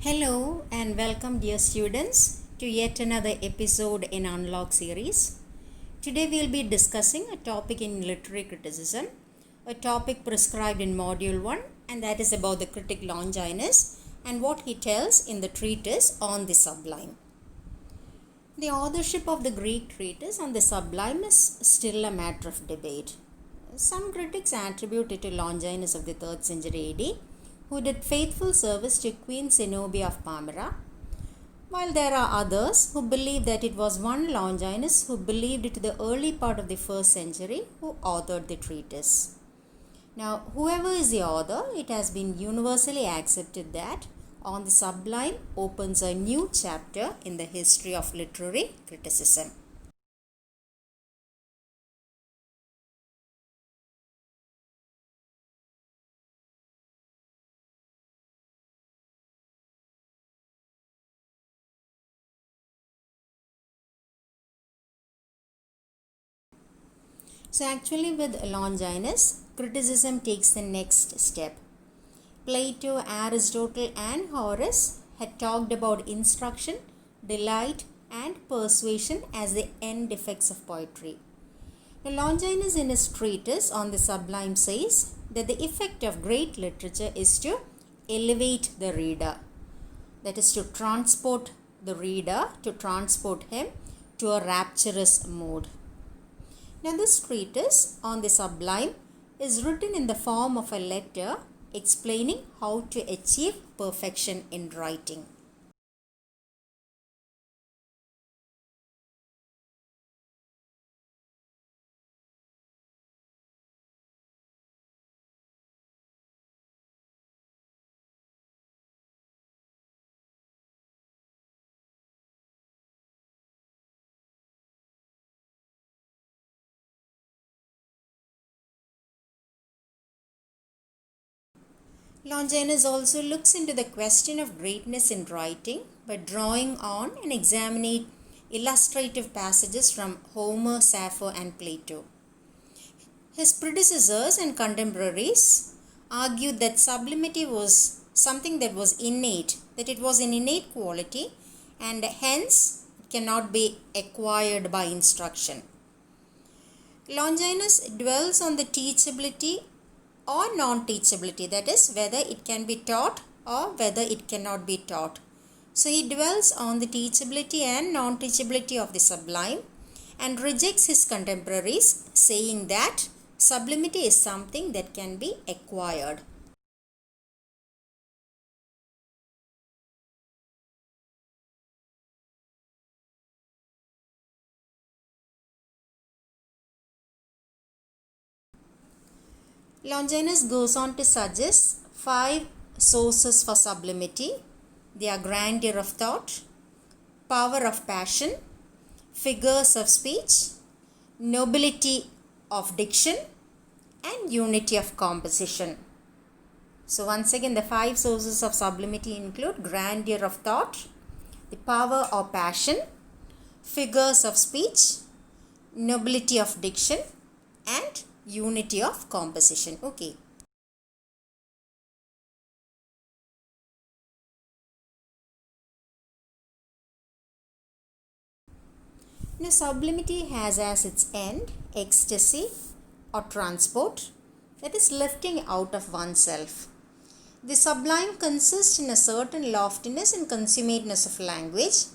Hello and welcome, dear students, to yet another episode in Unlock series. Today we'll be discussing a topic in literary criticism, a topic prescribed in Module 1, and that is about the critic Longinus and what he tells in the treatise on the Sublime. The authorship of the Greek treatise on the Sublime is still a matter of debate. Some critics attribute it to Longinus of the 3rd century AD, who did faithful service to Queen Zenobia of Palmyra, while there are others who believe that it was one Longinus who believed it to the early part of the 1st century who authored the treatise. Now, whoever is the author, it has been universally accepted that On the Sublime opens a new chapter in the history of literary criticism. So actually with Longinus, criticism takes the next step. Plato, Aristotle and Horace had talked about instruction, delight and persuasion as the end effects of poetry. Now, Longinus in his treatise on the Sublime says that the effect of great literature is to elevate the reader. That is to transport the reader, to transport him to a rapturous mood. Now this treatise on the Sublime is written in the form of a letter explaining how to achieve perfection in writing. Longinus also looks into the question of greatness in writing by drawing on and examining illustrative passages from Homer, Sappho and Plato. His predecessors and contemporaries argued that sublimity was something that was innate, that it was an innate quality and hence it cannot be acquired by instruction. Longinus dwells on the teachability or non-teachability, that is whether it can be taught or whether it cannot be taught. So he dwells on the teachability and non-teachability of the Sublime and rejects his contemporaries, saying that sublimity is something that can be acquired. Longinus goes on to suggest 5 sources for sublimity. They are grandeur of thought, power of passion, figures of speech, nobility of diction, and unity of composition. So once again, the 5 sources of sublimity include grandeur of thought, the power or passion, figures of speech, nobility of diction, and unity of composition. Okay. Now, sublimity has as its end ecstasy or transport, that is lifting out of oneself. The sublime consists in a certain loftiness and consummateness of language,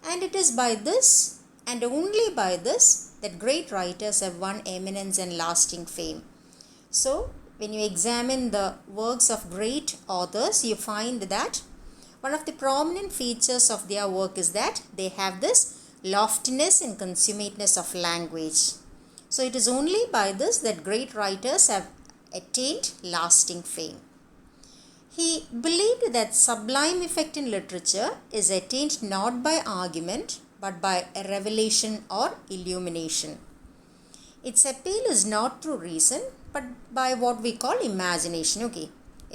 and it is by this and only by this that great writers have won eminence and lasting fame. So, when you examine the works of great authors, you find that one of the prominent features of their work is that they have this loftiness and consummateness of language. So, it is only by this that great writers have attained lasting fame. He believed that sublime effect in literature is attained not by argument but by revelation or illumination. Its appeal is not through reason but by what we call imagination. Okay,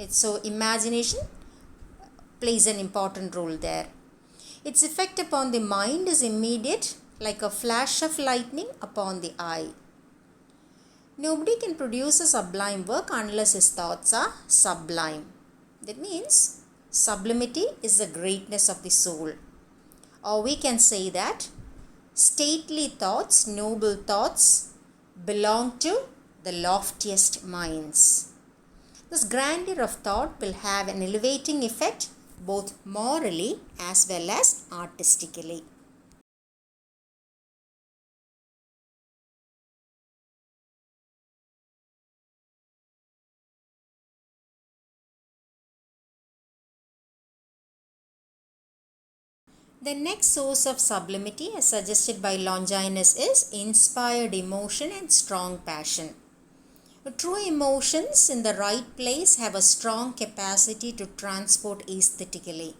so imagination plays an important role there. Its effect upon the mind is immediate, like a flash of lightning upon the eye. Nobody can produce a sublime work unless his thoughts are sublime. That means Sublimity is the greatness of the soul. Or we can say that stately thoughts, noble thoughts belong to the loftiest minds. This grandeur of thought will have an elevating effect both morally as well as artistically. The next source of sublimity, as suggested by Longinus, is inspired emotion and strong passion. True emotions in the right place have a strong capacity to transport aesthetically.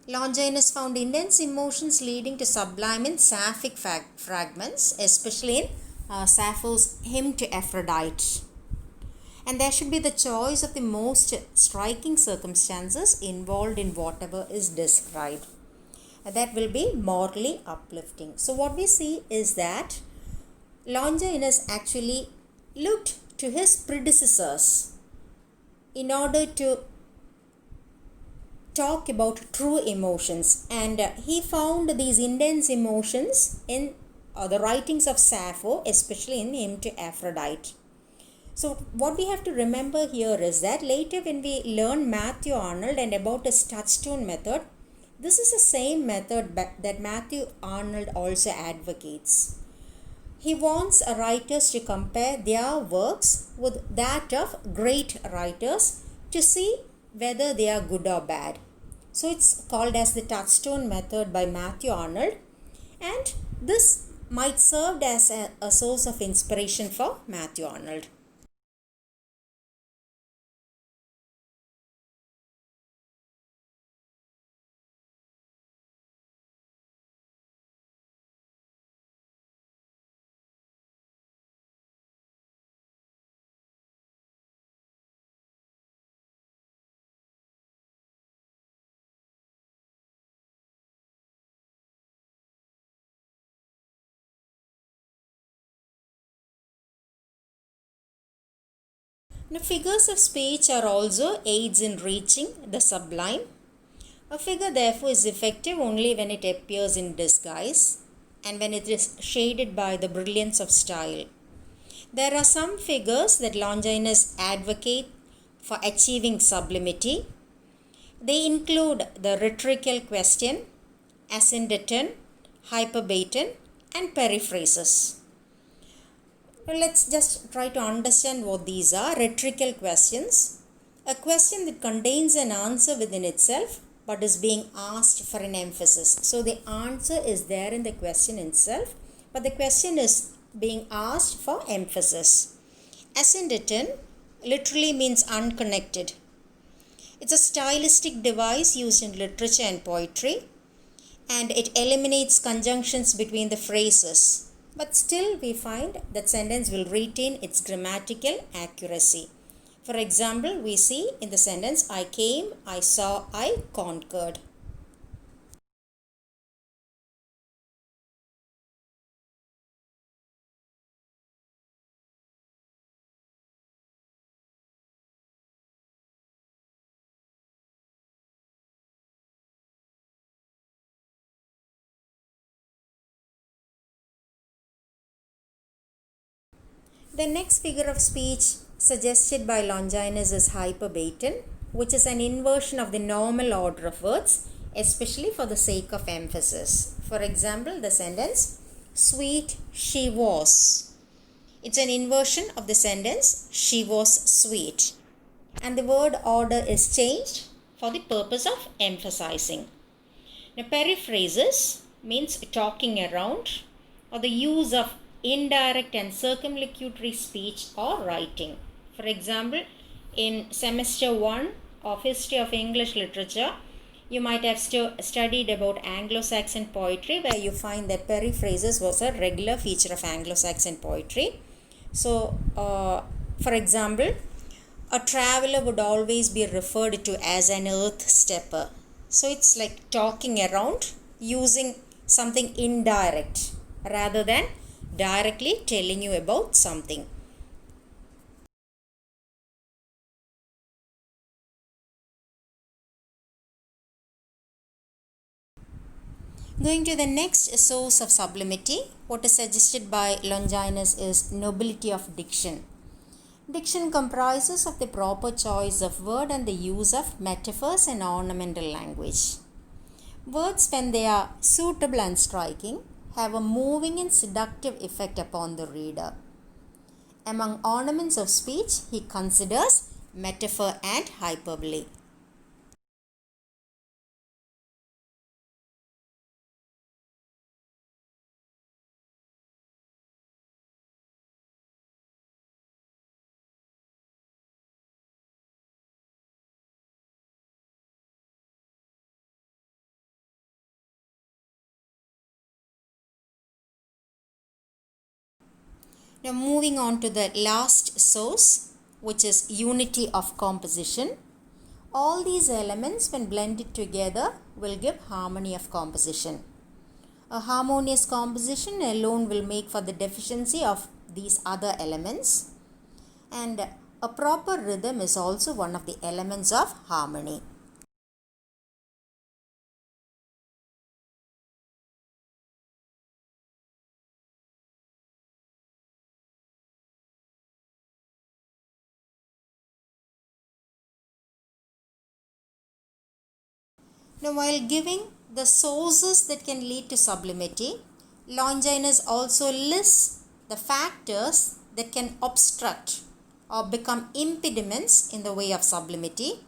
Longinus found intense emotions leading to sublime and sapphic fragments, especially in Sappho's hymn to Aphrodite. And there should be the choice of the most striking circumstances involved in whatever is described. That will be morally uplifting. So what we see is that Longinus actually looked to his predecessors in order to talk about true emotions, and he found these intense emotions in the writings of Sappho, especially in Hymn to Aphrodite. So what we have to remember here is that later when we learn Matthew Arnold and about his touchstone method, this is the same method that Matthew Arnold also advocates. He wants writers to compare their works with that of great writers to see whether they are good or bad. So it's called as the touchstone method by Matthew Arnold, and this might serve as a source of inspiration for Matthew Arnold. Now, figures of speech are also aids in reaching the sublime. A figure therefore is effective only when it appears in disguise and when it is shaded by the brilliance of style. There are some figures that Longinus advocate for achieving sublimity. They include the rhetorical question, asyndeton, hyperbaton, and periphrasis. Well, let's just try to understand what these are. Rhetorical questions. A question that contains an answer within itself but is being asked for an emphasis. So the answer is there in the question itself, but the question is being asked for emphasis. Asyndeton literally means unconnected. It's a stylistic device used in literature and poetry, and it eliminates conjunctions between the phrases. But still we find that sentence will retain its grammatical accuracy. For example, we see in the sentence, I came, I saw, I conquered. The next figure of speech suggested by Longinus is hyperbaton, which is an inversion of the normal order of words, especially for the sake of emphasis. For example, the sentence, sweet she was. It's an inversion of the sentence, she was sweet. And the word order is changed for the purpose of emphasizing. Now, periphrasis means talking around or the use of indirect and circumlocutory speech or writing. For example, in semester 1 of History of English Literature, you might have studied about Anglo-Saxon poetry, where you find that periphrasis was a regular feature of Anglo-Saxon poetry. So, for example, a traveler would always be referred to as an earth stepper. So it's like talking around using something indirect rather than directly telling you about something. Going to the next source of sublimity, what is suggested by Longinus is nobility of diction. Diction comprises of the proper choice of word and the use of metaphors and ornamental language. Words, when they are suitable and striking, have a moving and seductive effect upon the reader. Among ornaments of speech, he considers metaphor and hyperbole. Now moving on to the last source, which is unity of composition. All these elements, when blended together, will give harmony of composition. A harmonious composition alone will make for the deficiency of these other elements, and a proper rhythm is also one of the elements of harmony. Now, while giving the sources that can lead to sublimity, Longinus also lists the factors that can obstruct or become impediments in the way of sublimity,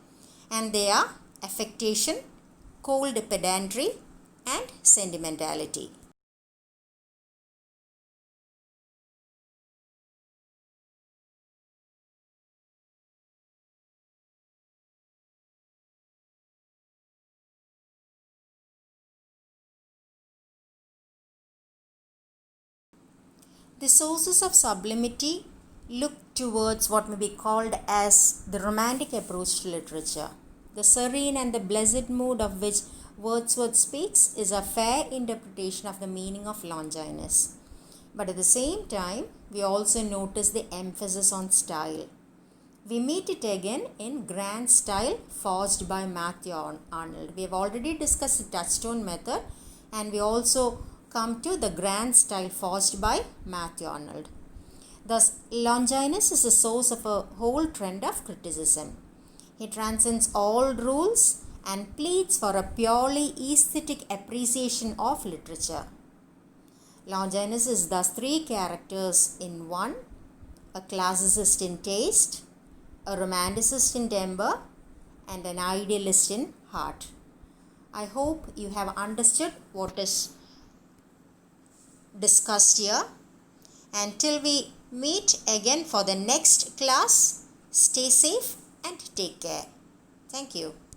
and they are affectation, cold pedantry, and sentimentality. The sources of sublimity look towards what may be called as the romantic approach to literature. The serene and the blessed mood of which Wordsworth speaks is a fair interpretation of the meaning of Longinus. But at the same time, we also notice the emphasis on style. We meet it again in grand style forged by Matthew Arnold. We have already discussed the touchstone method, and we also come to the grand style forged by Matthew Arnold. Thus, Longinus is the source of a whole trend of criticism. He transcends all rules and pleads for a purely aesthetic appreciation of literature. Longinus is thus three characters in one: a classicist in taste, a romanticist in temper, and an idealist in heart. I hope you have understood what is discussed here. Until we meet again for the next class, stay safe and take care. Thank you.